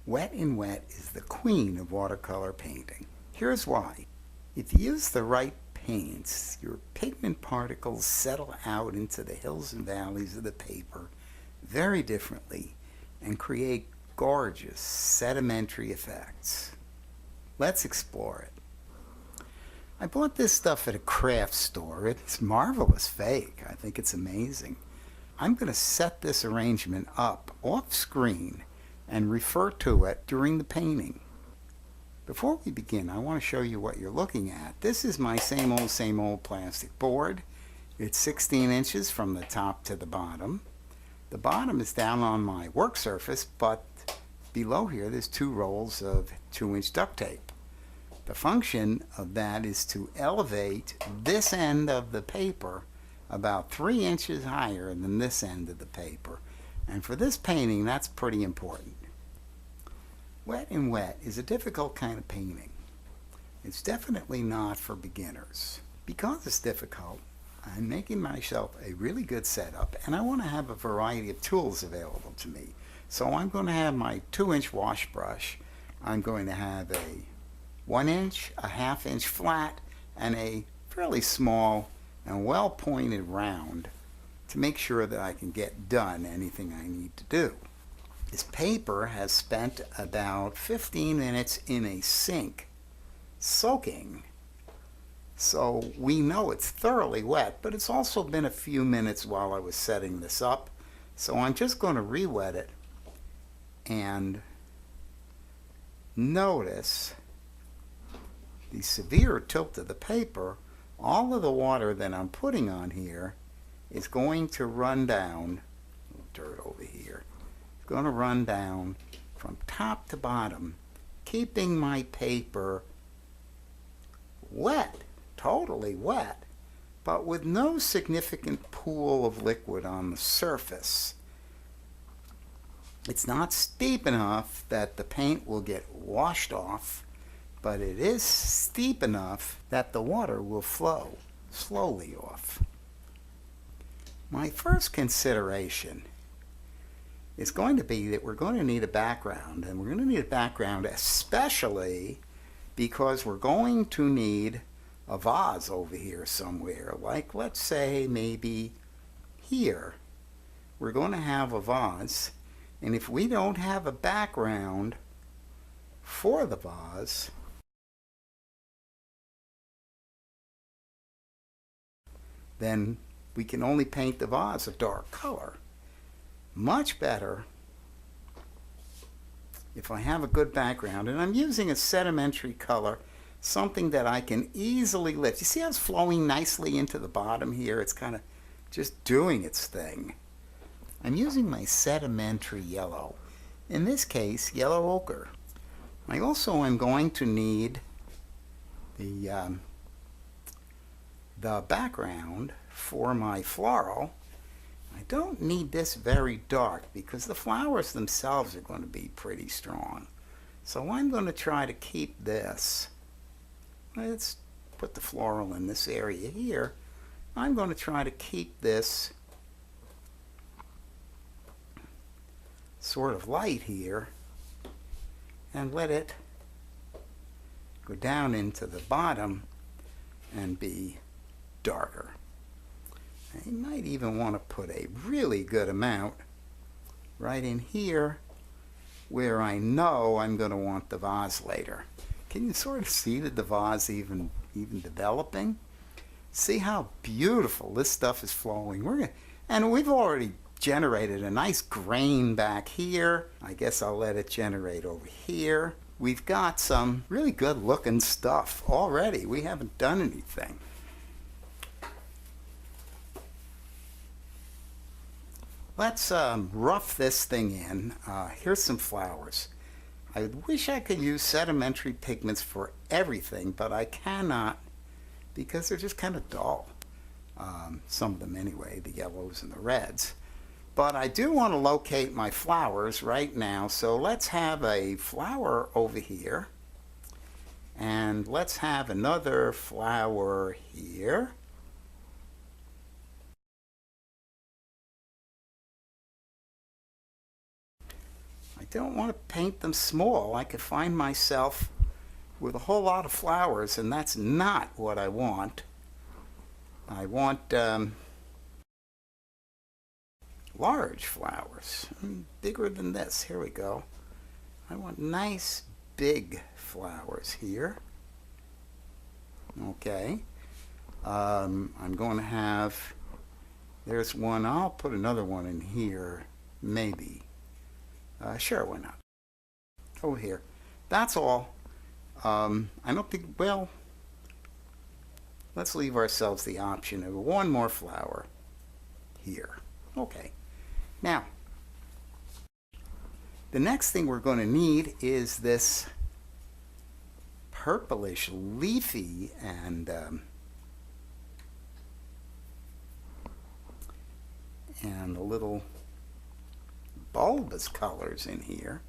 Wet and Wet is the queen of watercolor painting. Here's why. If you use the right paints, your pigment particles settle out into the hills and valleys of the paper very differently and create gorgeous sedimentary effects. Let's explore it. I bought this stuff at a craft store. It's marvelous fake. I think it's amazing. I'm going to set this arrangement up off screen and refer to it during the painting. Before we begin, I want to show you what you're looking at. This is my same old plastic board. It's 16 inches from the top to the bottom. The bottom is down on my work surface, but below here there's 2 rolls of 2-inch duct tape. The function of that is to elevate this end of the paper about 3 inches higher than this end of the paper. And for this painting, that's pretty important. Wet and Wet is a difficult kind of painting. It's definitely not for beginners. Because it's difficult, I'm making myself a really good setup, and I want to have a variety of tools available to me. So I'm going to have my 2-inch wash brush. I'm going to have a 1-inch, a 1/2 inch flat, and a fairly small and well-pointed round to make sure that I can get done anything I need to do. This paper has spent about 15 minutes in a sink soaking, so we know it's thoroughly wet, but it's also been a few minutes while I was setting this up. So I'm just going to re-wet it, and notice the severe tilt of the paper. All of the water that I'm putting on here is going to run down, a little dirt over here, it's going to run down from top to bottom, keeping my paper wet, totally wet, but with no significant pool of liquid on the surface. It's not steep enough that the paint will get washed off, but it is steep enough that the water will flow slowly off. My first consideration is going to be that we're going to need a background, and we're going to need a background especially because we're going to need a vase over here somewhere, like let's say maybe here. We're going to have a vase, and if we don't have a background for the vase, then we can only paint the vase a dark color. Much better if I have a good background, and I'm using a sedimentary color, something that I can easily lift. You see how it's flowing nicely into the bottom here? It's kind of just doing its thing. I'm using my sedimentary yellow. In this case, yellow ochre. I also am going to need the background for my floral. I don't need this very dark because the flowers themselves are going to be pretty strong. So I'm going to try to keep this. Let's put the floral in this area here. I'm going to try to keep this sort of light here and let it go down into the bottom and be darker. You might even want to put a really good amount right in here where I know I'm going to want the vase later. Can you sort of see the vase even developing? See how beautiful this stuff is flowing. And we've already generated a nice grain back here. I guess I'll let it generate over here. We've got some really good looking stuff already. We haven't done anything. Let's rough this thing in. Here's some flowers. I wish I could use sedimentary pigments for everything, but I cannot because they're just kind of dull. Some of them anyway, the yellows and the reds. But I do want to locate my flowers right now, so let's have a flower over here. And let's have another flower here. I don't want to paint them small. I could find myself with a whole lot of flowers, and that's not what I want. I want large flowers, bigger than this. Here we go. I want nice big flowers here. Okay. I'm going to have, there's one. I'll put another one in here, maybe. Sure, why not? Over here. That's all. I don't think, well, let's leave ourselves the option of one more flower here. Okay. Now, the next thing we're going to need is this purplish leafy and a little bulbous colors in here.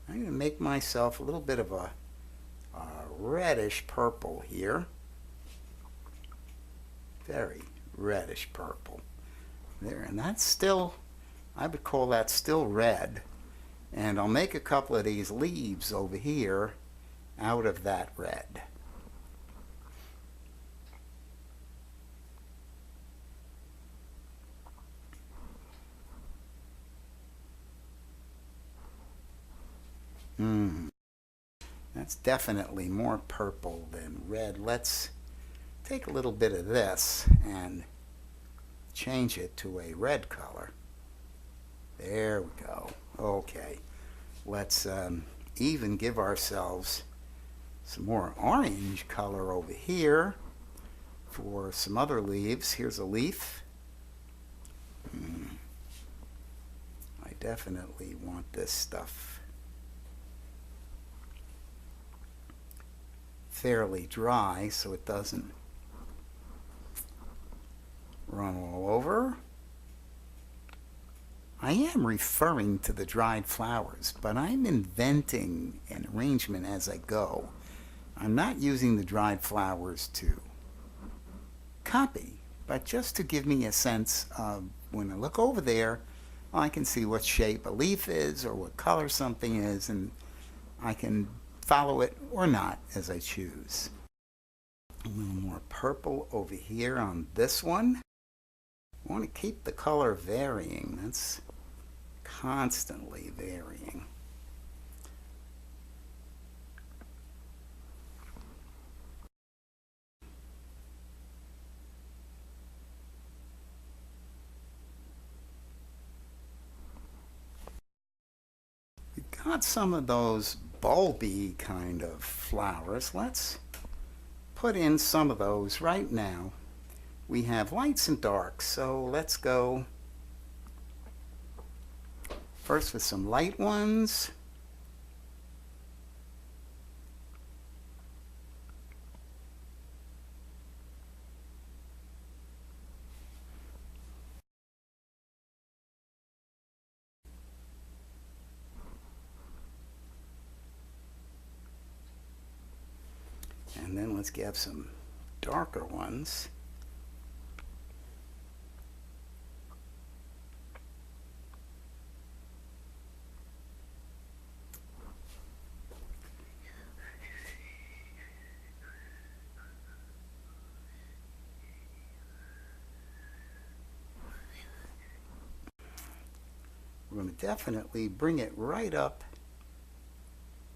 I'm going to make myself a little bit of a reddish purple here. Very reddish purple. There, and that's still, I would call that still red. And I'll make a couple of these leaves over here out of that red. That's definitely more purple than red. Let's take a little bit of this and change it to a red color. There we go. Okay. Let's even give ourselves some more orange color over here for some other leaves. Here's a leaf. I definitely want this stuff fairly dry so it doesn't run all over. I am referring to the dried flowers, but I'm inventing an arrangement as I go. I'm not using the dried flowers to copy, but just to give me a sense of when I look over there, I can see what shape a leaf is or what color something is, and I can follow it or not as I choose. A little more purple over here on this one. I want to keep the color varying. That's constantly varying. We've got some of those bulby kind of flowers. Let's put in some of those right now. We have lights and darks, so let's go first with some light ones. And then let's get some darker ones. We're going to definitely bring it right up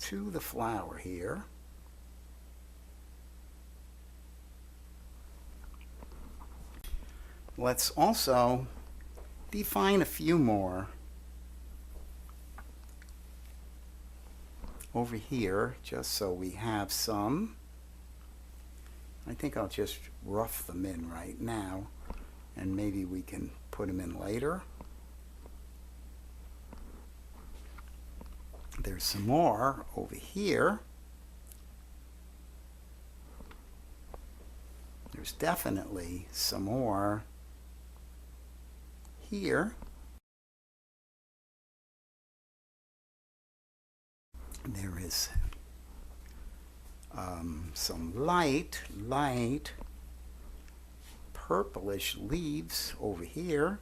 to the flower here. Let's also define a few more over here, just so we have some. I think I'll just rough them in right now, and maybe we can put them in later. There's some more over here. There's definitely some more here. There is some light purplish leaves over here.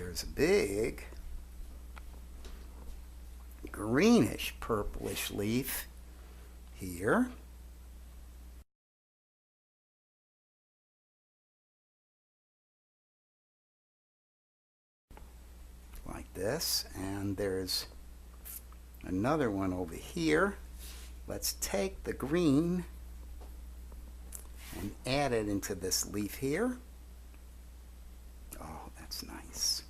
there's a big greenish purplish leaf here. Like this, and there's another one over here. Let's take the green and add it into this leaf here. Oh, that's nice.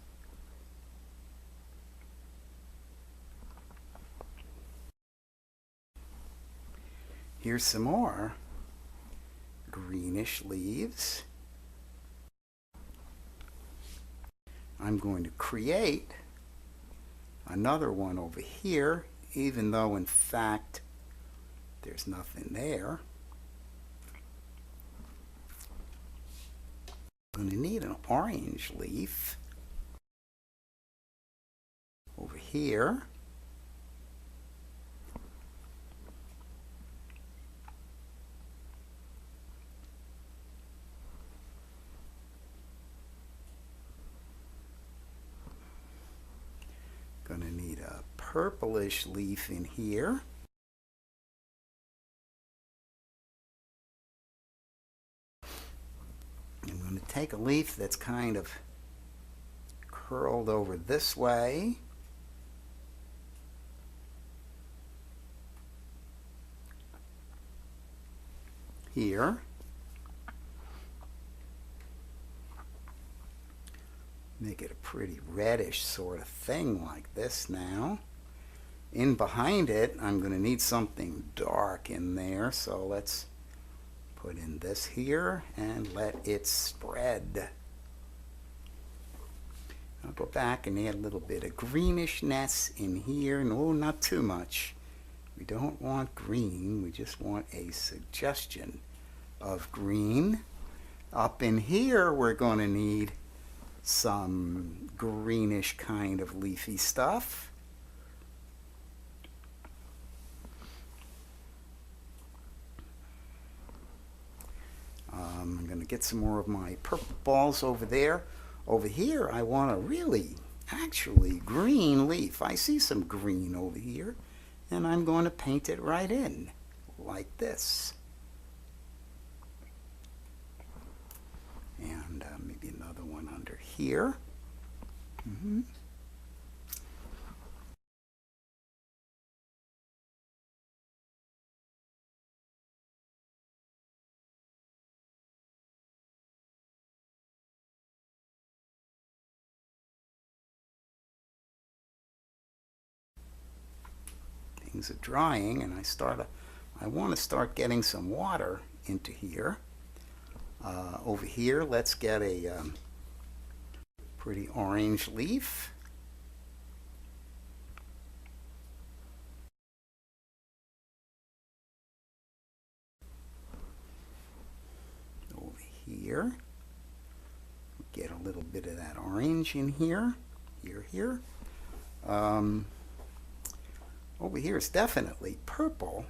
Here's some more greenish leaves. I'm going to create another one over here, even though in fact there's nothing there. I'm going to need an orange leaf over here. Going to need a purplish leaf in here. I'm going to take a leaf that's kind of curled over this way. Here. Make it a pretty reddish sort of thing like this now. In behind it, I'm going to need something dark in there, so let's put in this here and let it spread. I'll go back and add a little bit of greenishness in here. No, not too much. We don't want green, we just want a suggestion of green. Up in here, we're going to need some greenish kind of leafy stuff. I'm going to get some more of my purple balls over there. Over here, I want a really, actually green leaf. I see some green over here, and I'm going to paint it right in, like this. And maybe another one under here. Things are drying, and I want to start getting some water into here. Over here, let's get a pretty orange leaf. Over here, get a little bit of that orange in here. Here. Over here is definitely purple.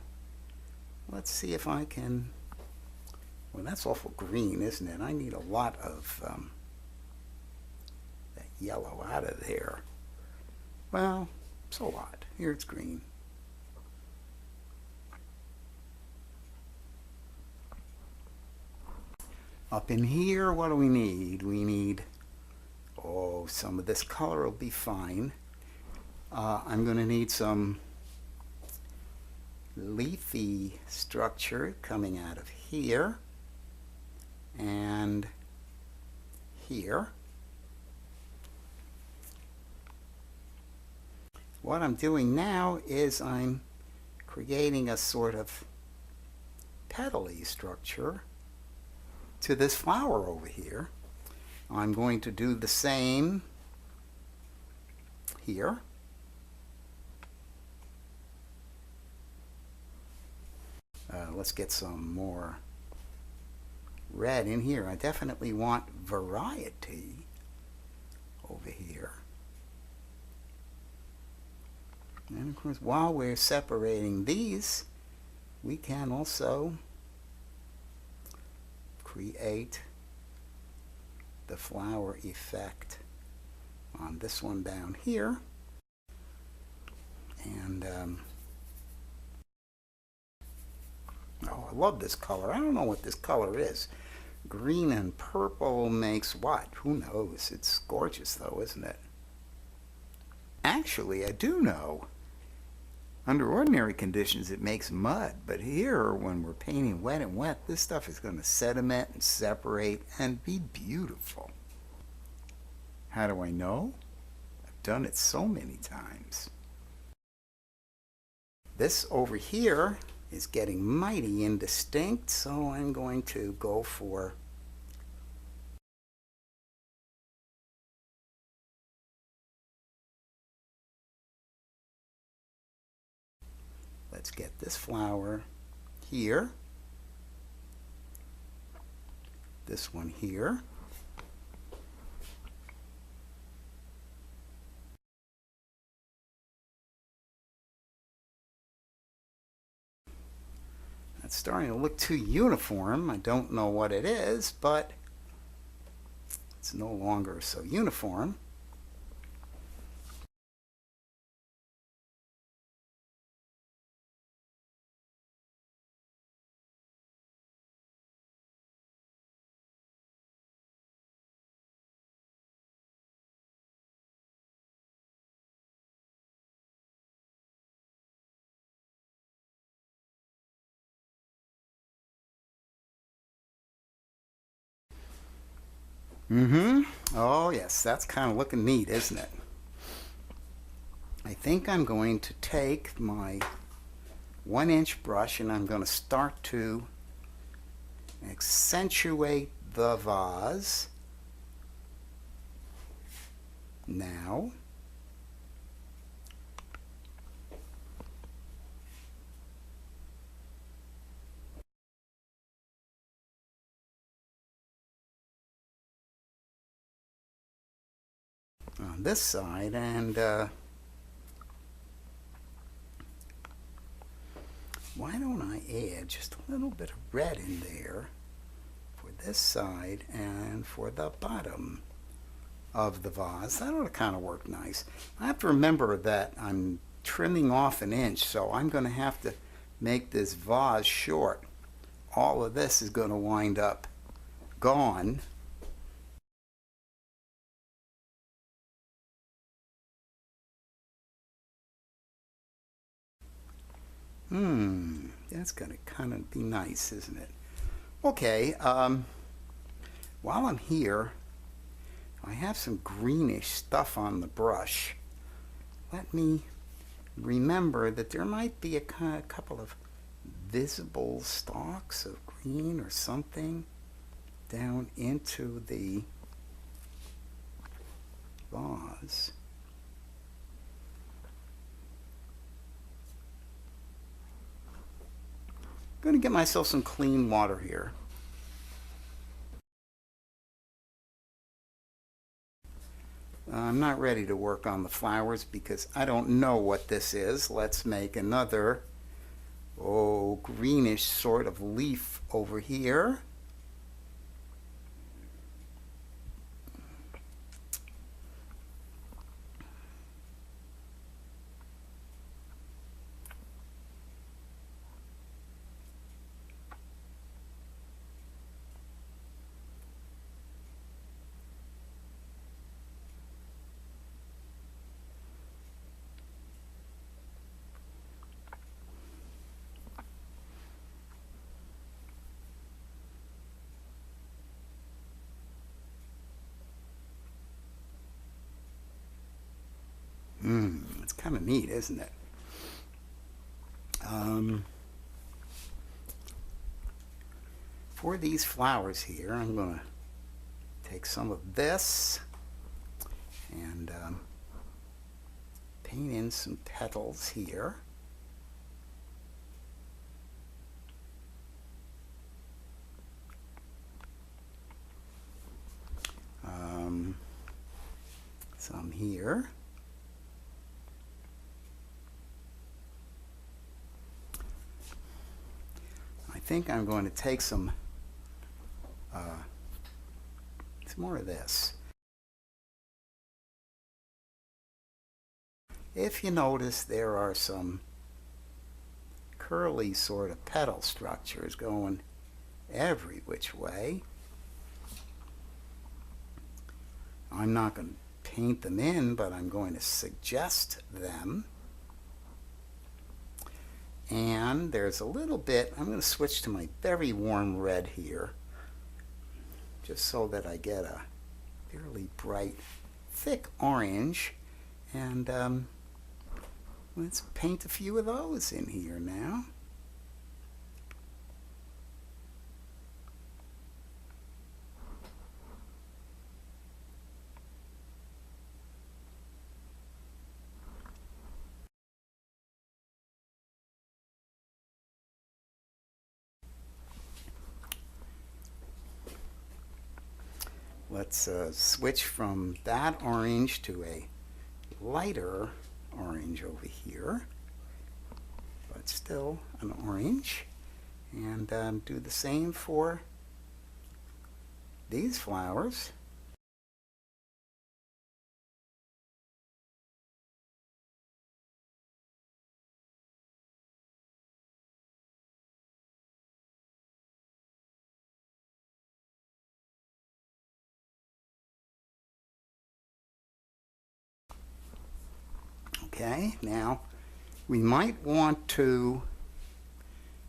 Let's see if I can. Well, that's awful green, isn't it? I need a lot of that yellow out of there. Well, so what? Here it's green. Up in here, what do we need? We need, oh, some of this color will be fine. I'm going to need some leafy structure coming out of here and here. What I'm doing now is I'm creating a sort of petal-y structure to this flower over here. I'm going to do the same here. Let's get some more red in here. I definitely want variety over here. And of course, while we're separating these, we can also create the flower effect on this one down here. And oh, I love this color. I don't know what this color is. Green and purple makes what? Who knows? It's gorgeous though, isn't it? Actually, I do know. Under ordinary conditions, it makes mud, but here, when we're painting wet and wet, this stuff is going to sediment and separate and be beautiful. How do I know? I've done it so many times. This over here is getting mighty indistinct, so I'm going to go for let's get this flower here, this one here, it's starting to look too uniform. I don't know what it is, but it's no longer so uniform. Oh yes, that's kind of looking neat, isn't it? I think I'm going to take my 1-inch brush and I'm going to start to accentuate the vase. Now, on this side, and why don't I add just a little bit of red in there for this side and for the bottom of the vase. That ought to kind of work nice. I have to remember that I'm trimming off 1 inch, so I'm going to have to make this vase short. All of this is going to wind up gone. That's going to kind of be nice, isn't it? Okay, while I'm here, I have some greenish stuff on the brush. Let me remember that there might be a couple of visible stalks of green or something down into the vase. I'm going to get myself some clean water here. I'm not ready to work on the flowers because I don't know what this is. Let's make another, greenish sort of leaf over here. It's kind of neat, isn't it? For these flowers here, I'm going to take some of this and paint in some petals here. Some here. I think I'm going to take some more of this. if you notice, there are some curly sort of petal structures going every which way. I'm not going to paint them in, but I'm going to suggest them. And there's a little bit, I'm going to switch to my very warm red here, just so that I get a fairly bright, thick orange. And let's paint a few of those in here now. Let's switch from that orange to a lighter orange over here, but still an orange. And do the same for these flowers. Okay, now we might want to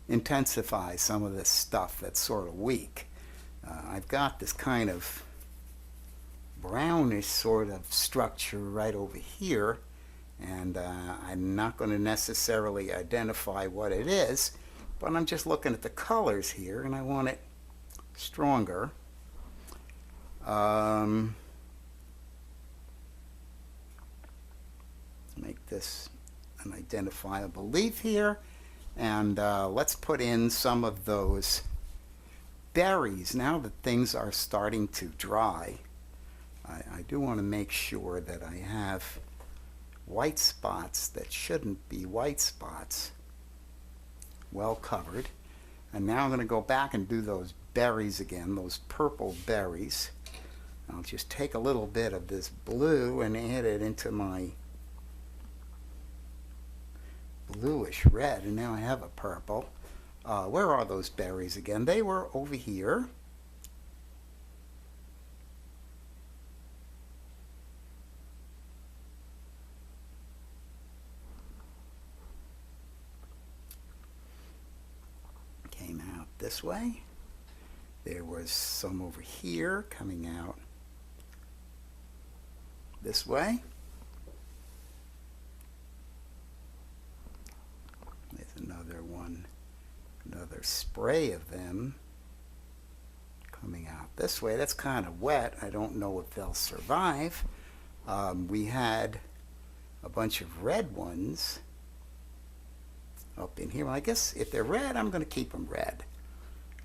intensify some of this stuff that's sort of weak. I've got this kind of brownish sort of structure right over here, and I'm not going to necessarily identify what it is, but I'm just looking at the colors here, and I want it stronger. Make this an identifiable leaf here, and let's put in some of those berries. Now that things are starting to dry, I do want to make sure that I have white spots that shouldn't be white spots well covered. And now I'm going to go back and do those berries again, those purple berries. I'll just take a little bit of this blue and add it into my bluish red, and now I have a purple. Where are those berries again? They were over here. Came out this way. There was some over here coming out this way. Another one, another spray of them coming out this way. That's kind of wet. I don't know if they'll survive. We had a bunch of red ones up in here. Well, I guess if they're red, I'm going to keep them red.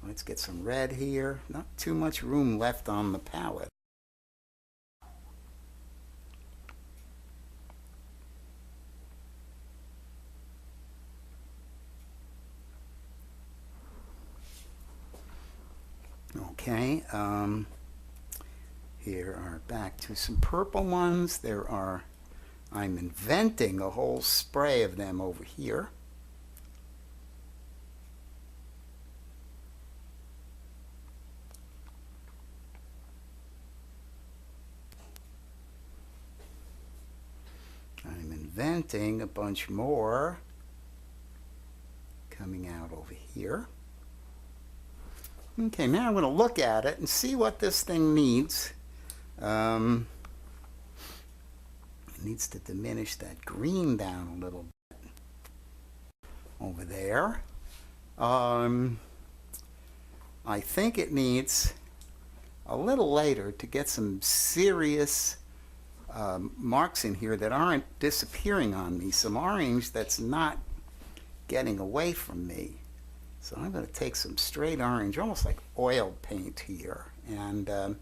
Let's get some red here. Not too much room left on the palette. Okay, here are back to some purple ones. I'm inventing a whole spray of them over here. I'm inventing a bunch more coming out over here. Okay, now I'm going to look at it and see what this thing needs. It needs to diminish that green down a little bit over there. I think it needs a little later to get some serious marks in here that aren't disappearing on me. Some orange that's not getting away from me. So I'm going to take some straight orange, almost like oil paint here, and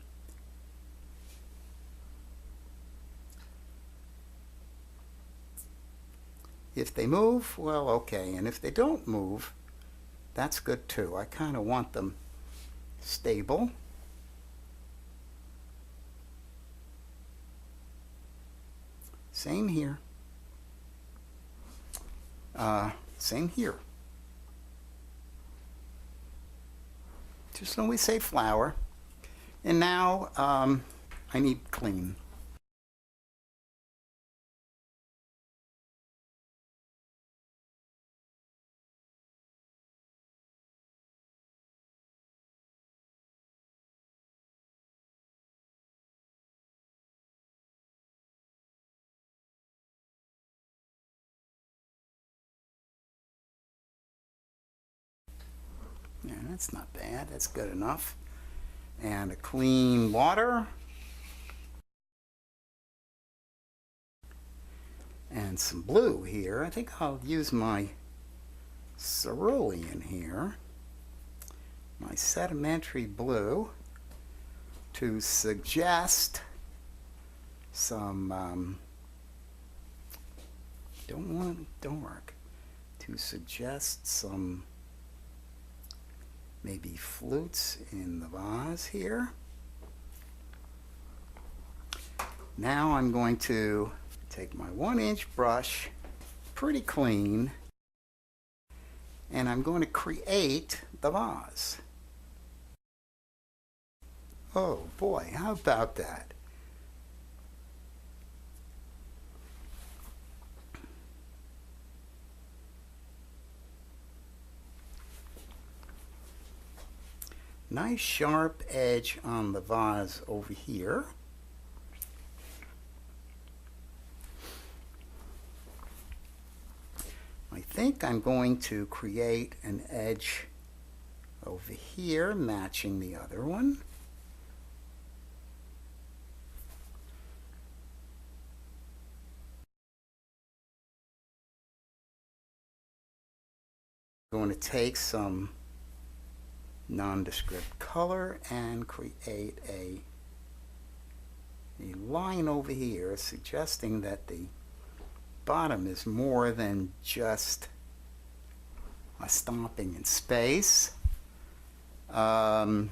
if they move, well, okay, and if they don't move, that's good too. I kind of want them stable. Same here. Same here. Just when we say flower. And now I need clean. Yeah, that's not bad. That's good enough. And a clean water. And some blue here. I think I'll use my cerulean here, my sedimentary blue, to suggest some, don't want it dark, to suggest some maybe flutes in the vase here. Now I'm going to take my 1-inch brush, pretty clean, and I'm going to create the vase. Oh boy, how about that? Nice sharp edge on the vase over here. I think I'm going to create an edge over here matching the other one. I'm going to take some nondescript color and create a line over here suggesting that the bottom is more than just a stopping in space. I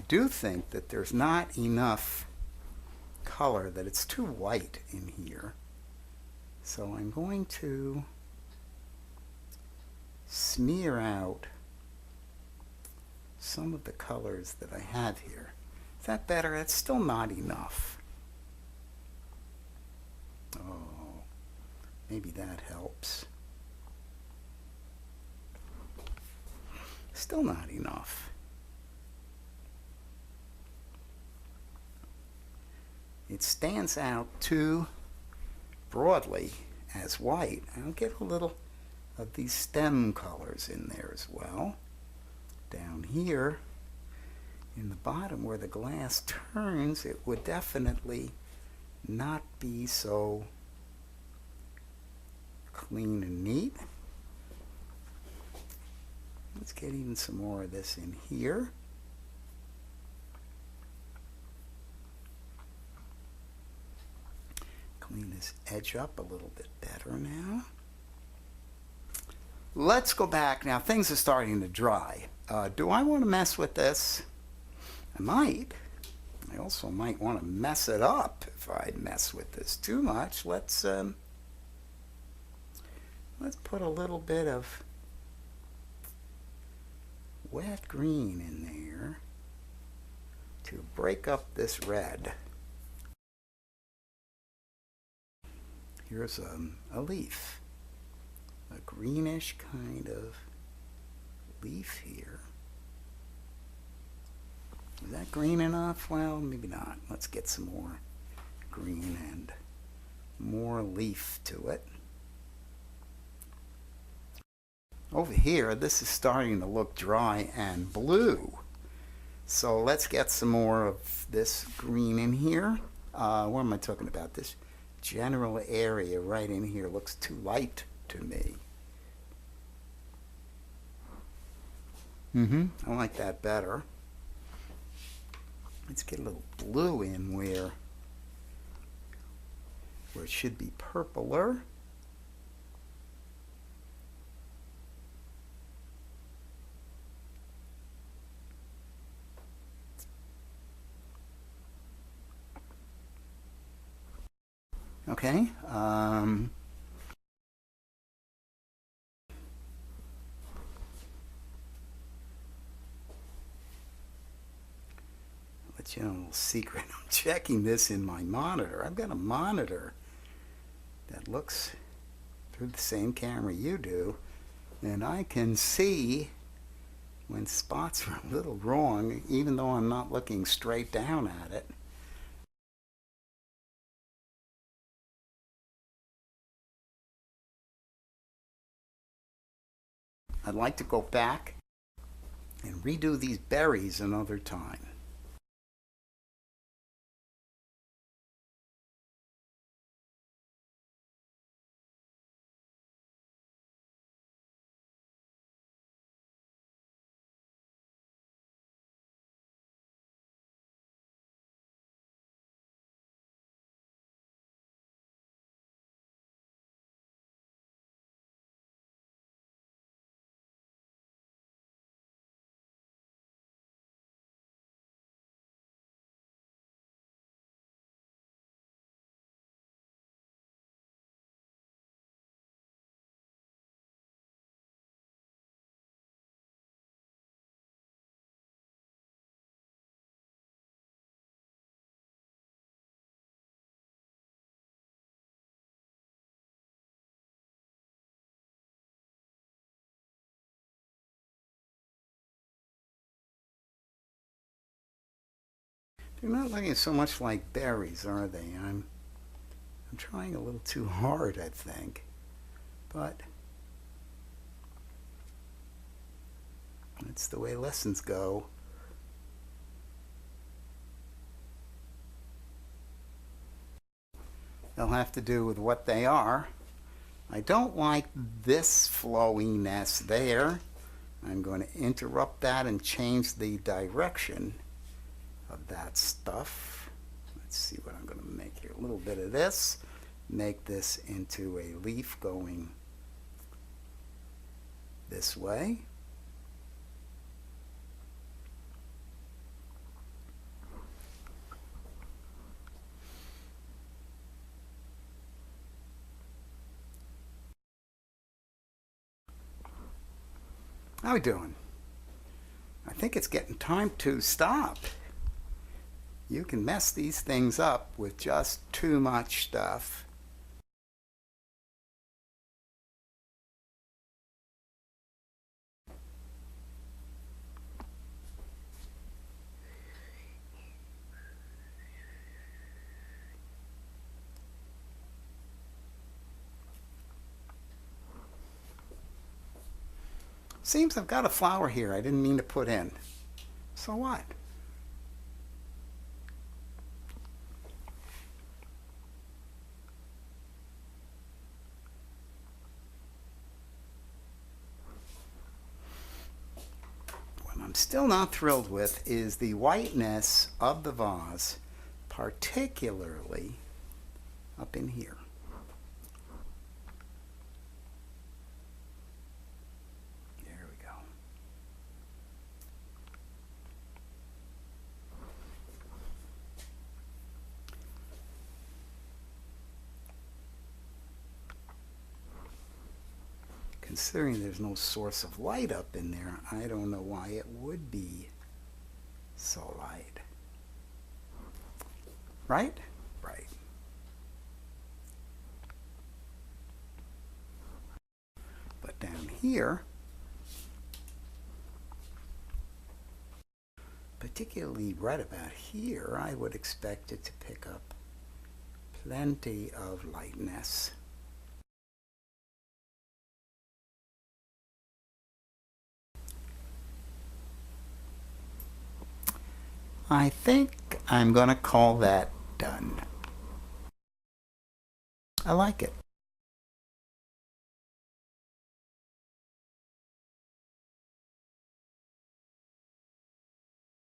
do think that there's not enough color, that it's too white in here. So I'm going to smear out some of the colors that I have here. Is that better? That's still not enough. Oh, maybe that helps. Still not enough. It stands out too broadly as white. I'll get a little of these stem colors in there as well. Down here in the bottom where the glass turns, it would definitely not be so clean and neat. Let's get even some more of this in here. Clean this edge up a little bit better now. Let's go back now. Things are starting to dry. Do I want to mess with this? I might. I also might want to mess it up if I mess with this too much. Let's put a little bit of wet green in there to break up this red. Here's a leaf, a greenish kind of leaf here. Is that green enough? Well, maybe not. Let's get some more green and more leaf to it. Over here, this is starting to look dry and blue. So let's get some more of this green in here. What am I talking about? This general area right in here looks too light to me. I like that better. Let's get a little blue in where it should be purpler. Okay, let you know a little secret. I'm checking this in my monitor. I've got a monitor that looks through the same camera you do, and I can see when spots are a little wrong, even though I'm not looking straight down at it. I'd like to go back and redo these berries another time. They're not looking so much like berries, are they? I'm trying a little too hard, I think. But that's the way lessons go. They'll have to do with what they are. I don't like this flowiness there. I'm going to interrupt that and change the direction of that stuff. Let's see what I'm going to make here. A little bit of this. Make this into a leaf going this way. How are we doing? I think it's getting time to stop. You can mess these things up with just too much stuff. Seems I've got a flower here I didn't mean to put in. So what? What I'm still not thrilled with is the whiteness of the vase, particularly up in here. Considering there's no source of light up in there, I don't know why it would be so light. Right? Right. But down here, particularly right about here, I would expect it to pick up plenty of lightness. I think I'm going to call that done. I like it.